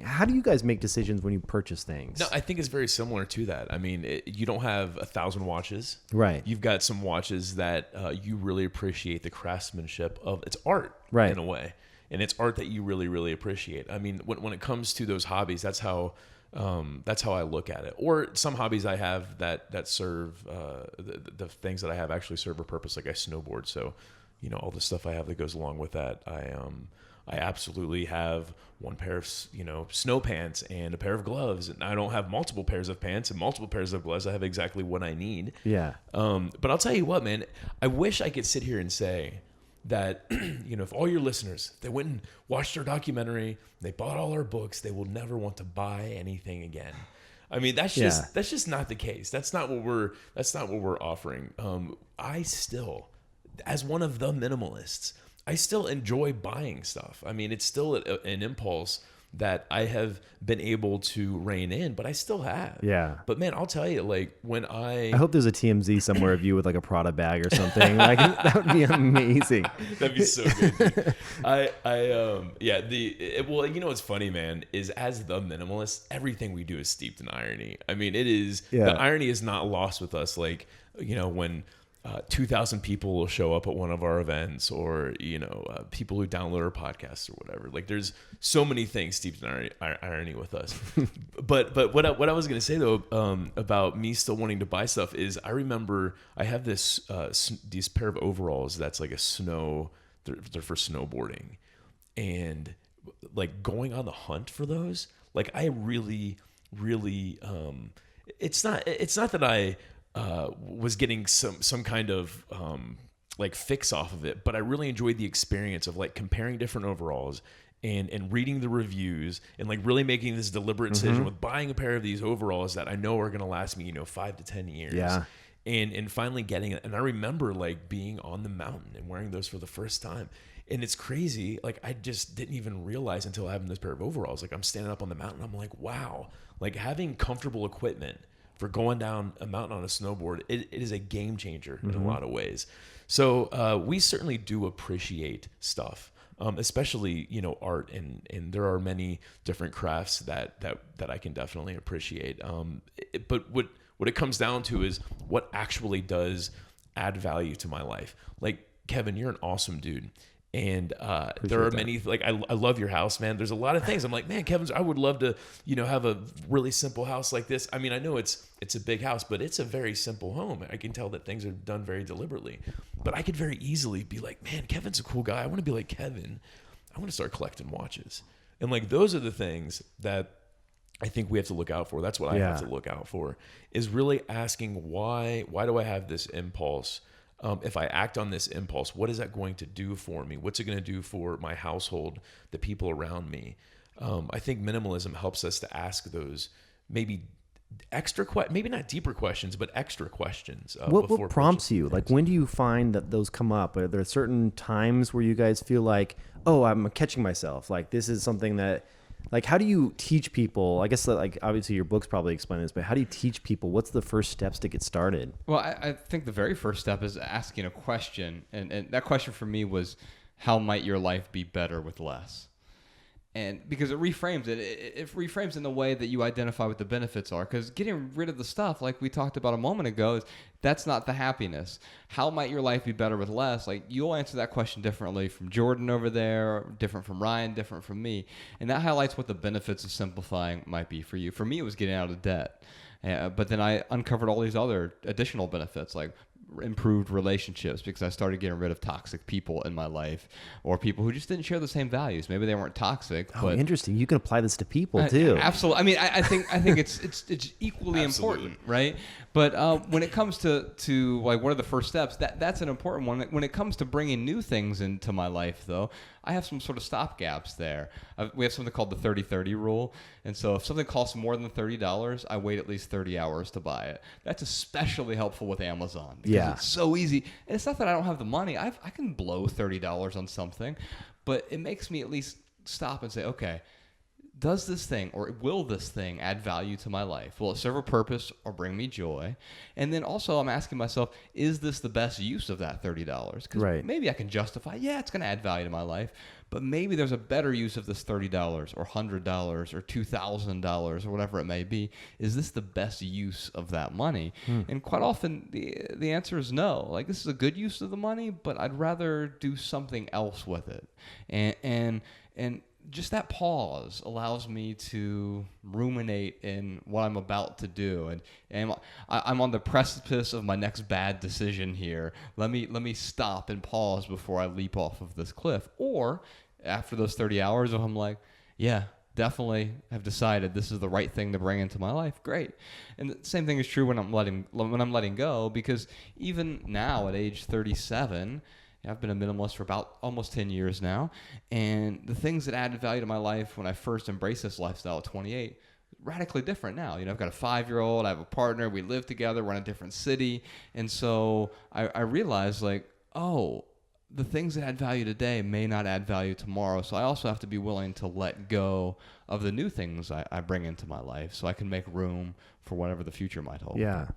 How do you guys make decisions when you purchase things? No, I think it's very similar to that. I mean, you don't have 1,000 watches. Right. You've got some watches that you really appreciate the craftsmanship of. It's art Right. in a way. And it's art that you really, really appreciate. I mean, when it comes to those hobbies, that's how I look at it. Or some hobbies I have that serve the things that I have actually serve a purpose. Like I snowboard, so all the stuff I have that goes along with that. I absolutely have one pair of snow pants and a pair of gloves, and I don't have multiple pairs of pants and multiple pairs of gloves. I have exactly what I need. Yeah. But I'll tell you what, man. I wish I could sit here and say that if all your listeners, they went and watched our documentary, they bought all our books, they will never want to buy anything again. I mean, that's just not the case. That's not what we're offering. I still, as one of the minimalists, I still enjoy buying stuff. I mean, it's still an impulse that I have been able to rein in, but I still have. Yeah. But man, I'll tell you, like when I hope there's a TMZ somewhere of you with like a Prada bag or something. Like that would be amazing. That'd be so good. Well, what's funny, man, is as the minimalist, everything we do is steeped in irony. I mean, it is, the irony is not lost with us. Like, when 2,000 people will show up at one of our events, or people who download our podcasts or whatever. Like, there's so many things steeped in irony with us. but what I was gonna say though about me still wanting to buy stuff is, I remember I have these pair of overalls that's like they're for snowboarding, and like going on the hunt for those. Like I really, it's not that I was getting some kind of like fix off of it, but I really enjoyed the experience of like comparing different overalls and reading the reviews and like really making this deliberate decision with buying a pair of these overalls that I know are going to last me 5 to 10 years. Yeah. And finally getting it. And I remember like being on the mountain and wearing those for the first time. And it's crazy. Like I just didn't even realize until having this pair of overalls. Like I'm standing up on the mountain. I'm like, wow, like having comfortable equipment for going down a mountain on a snowboard, it is a game changer in a lot of ways. So we certainly do appreciate stuff, especially art, and there are many different crafts that I can definitely appreciate. But what it comes down to is what actually does add value to my life. Like Kevin, you're an awesome dude. And there are many, like, I love your house, man. There's a lot of things. I'm like, man, I would love to, have a really simple house like this. I mean, I know it's a big house, but it's a very simple home. I can tell that things are done very deliberately. But I could very easily be like, man, Kevin's a cool guy. I want to be like Kevin. I want to start collecting watches. And like, those are the things that I think we have to look out for. That's what I have to look out for, is really asking why do I have this impulse? If I act on this impulse, what is that going to do for me? What's it going to do for my household, the people around me? I think minimalism helps us to ask those maybe maybe not deeper questions, but extra questions. What prompts you? Like, when do you find that those come up? Are there certain times where you guys feel like, oh, I'm catching myself? Like, this is something that... Like, how do you teach people? I guess, like, obviously your books probably explain this, but how do you teach people? What's the first steps to get started? Well, I think the very first step is asking a question. And that question for me was, how might your life be better with less? And because it reframes it. It reframes in the way that you identify what the benefits are. Because getting rid of the stuff, like we talked about a moment ago, that's not the happiness. How might your life be better with less? Like, you'll answer that question differently from Jordan over there, different from Ryan, different from me. And that highlights what the benefits of simplifying might be for you. For me, it was getting out of debt. But then I uncovered all these other additional benefits, like improved relationships, because I started getting rid of toxic people in my life, or people who just didn't share the same values. Maybe they weren't toxic. Oh, but interesting. You can apply this to people too. Absolutely. I mean, I think it's equally important, right? But when it comes to like, what are the first steps? That's an important one. When it comes to bringing new things into my life, though, I have some sort of stop gaps there. We have something called the 30-30 rule. And so if something costs more than $30, I wait at least 30 hours to buy it. That's especially helpful with Amazon. Because it's so easy. And it's not that I don't have the money. I can blow $30 on something. But it makes me at least stop and say, okay, does this thing or will this thing add value to my life? Will it serve a purpose or bring me joy? And then also I'm asking myself, is this the best use of that $30? Because Right. maybe I can justify, yeah, it's going to add value to my life, but maybe there's a better use of this $30 or $100 or $2,000 or whatever it may be. Is this the best use of that money? And quite often the answer is no. Like, this is a good use of the money, but I'd rather do something else with it. And just that pause allows me to ruminate in what I'm about to do, and I'm on the precipice of my next bad decision here. Let me stop and pause before I leap off of this cliff. Or after those 30 hours, if I'm like, yeah, definitely have decided this is the right thing to bring into my life, great. And the same thing is true when I'm letting go, because even now at age 37. I've been a minimalist for about almost 10 years now, and the things that added value to my life when I first embraced this lifestyle at 28, radically different now. I've got a 5-year-old, I have a partner, we live together, we're in a different city, and so I realized, like, oh, the things that add value today may not add value tomorrow, so I also have to be willing to let go of the new things I bring into my life so I can make room for whatever the future might hold. Yeah.